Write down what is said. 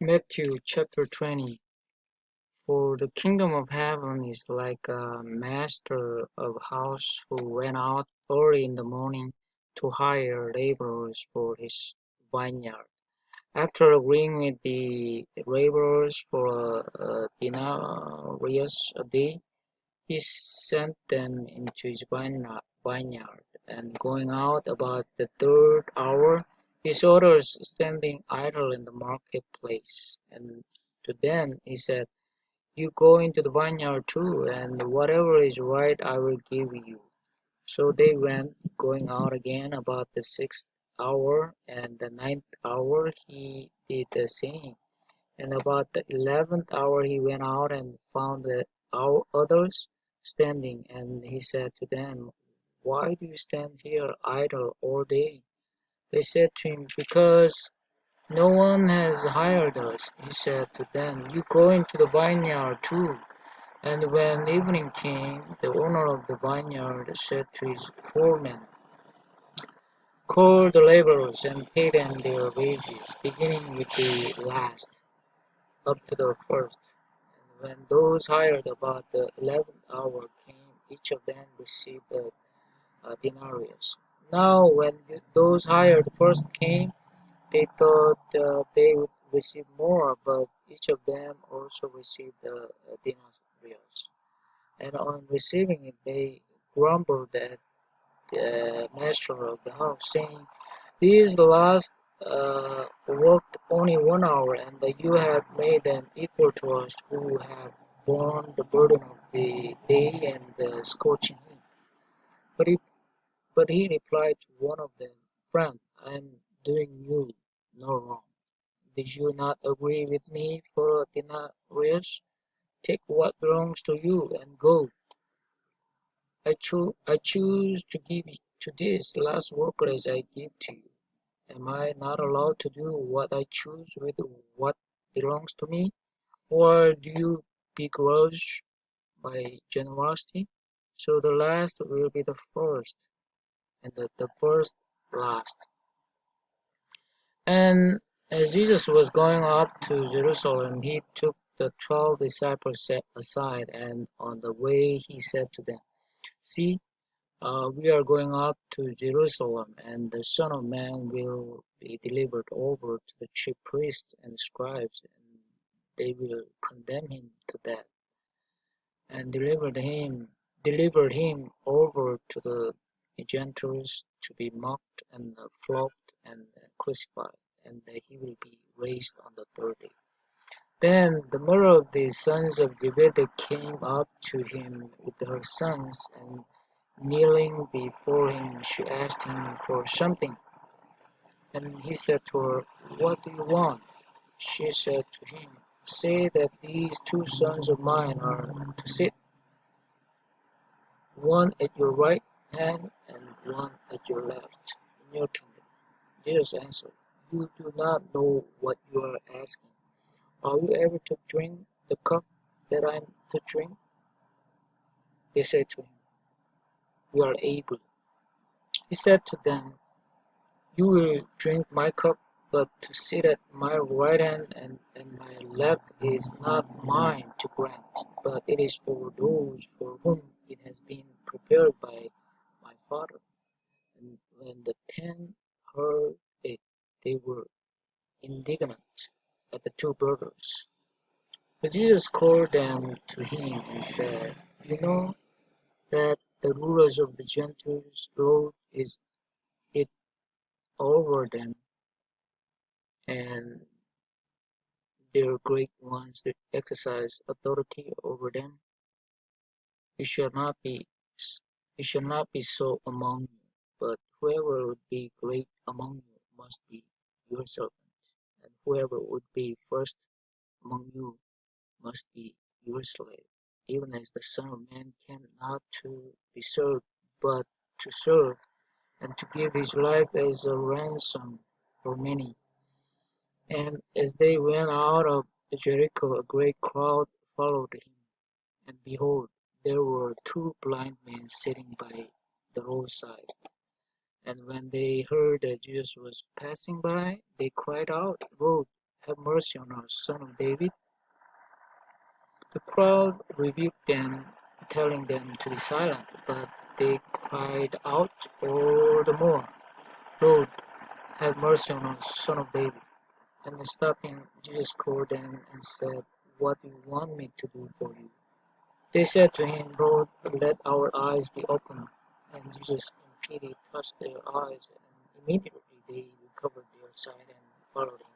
Matthew chapter 20. For the kingdom of heaven is like a master of a house who went out early in the morning to hire laborers for his vineyard. After agreeing with the laborers for a denarius a day, he sent them into his vineyard, and going out about the third hour, he saw others standing idle in the marketplace. And to them he said, "You go into the vineyard too, and whatever is right I will give you." So they went, going out again about the sixth hour, and the ninth hour he did the same. And about the 11th hour he went out and found the others standing, and he said to them, "Why do you stand here idle all day?" They said to him, "Because no one has hired us." He said to them, "You go into the vineyard too." And when evening came, the owner of the vineyard said to his foreman, "Call the laborers and pay them their wages, beginning with the last up to the first." And when those hired about the 11th hour came, each of them received a denarius. Now when those hired first came, they thought they would receive more, but each of them also received a denarius. And on receiving it, they grumbled at the master of the house, saying, "These last worked only 1 hour, and you have made them equal to us who have borne the burden of the day and the scorching heat." But he, but he replied to one of them, "Friend, I am doing you no wrong. Did you not agree with me for a denarius? Take what belongs to you and go. I choose to give to this last worker as I give to you. Am I not allowed to do what I choose with what belongs to me? Or do you begrudge my generosity?" So the last will be the first, and the first last. And as Jesus was going up to Jerusalem, he took the 12 disciples aside, and on the way he said to them, "See, we are going up to Jerusalem, and the Son of Man will be delivered over to the chief priests and scribes, and they will condemn him to death, and delivered him over to the Gentiles to be mocked and flogged and crucified, and that he will be raised on the third day." Then the mother of the sons of Zebedee came up to him with her sons, and kneeling before him, she asked him for something. And he said to her, "What do you want?" She said to him, "Say that these two sons of mine are to sit, one at your right hand and one at your left, in your kingdom." Jesus answered, "You do not know what you are asking. Are you able to drink the cup that I am to drink?" They said to him, "We are able." He said to them, "You will drink my cup, but to sit at my right hand and my left is not mine to grant, but it is for those for whom it has been prepared by my Father." And when the 10 heard it, they were indignant at the two brothers. But Jesus called them to him and said, "You know that the rulers of the Gentiles lord it over them, and their great ones that exercise authority over them. It shall not be it shall not be so among you, but whoever would be great among you must be your servant, and whoever would be first among you must be your slave, even as the Son of Man came not to be served, but to serve, and to give his life as a ransom for many." And as they went out of Jericho, a great crowd followed him. And behold, there were two blind men sitting by the roadside. And when they heard that Jesus was passing by, they cried out, "Lord, have mercy on us, son of David." The crowd rebuked them, telling them to be silent, but they cried out all the more, "Lord, have mercy on us, son of David." And stopping, Jesus called them and said, "What do you want me to do for you?" They said to him, "Lord, let our eyes be opened." And Jesus in pity touched their eyes, and immediately they recovered their sight and followed him.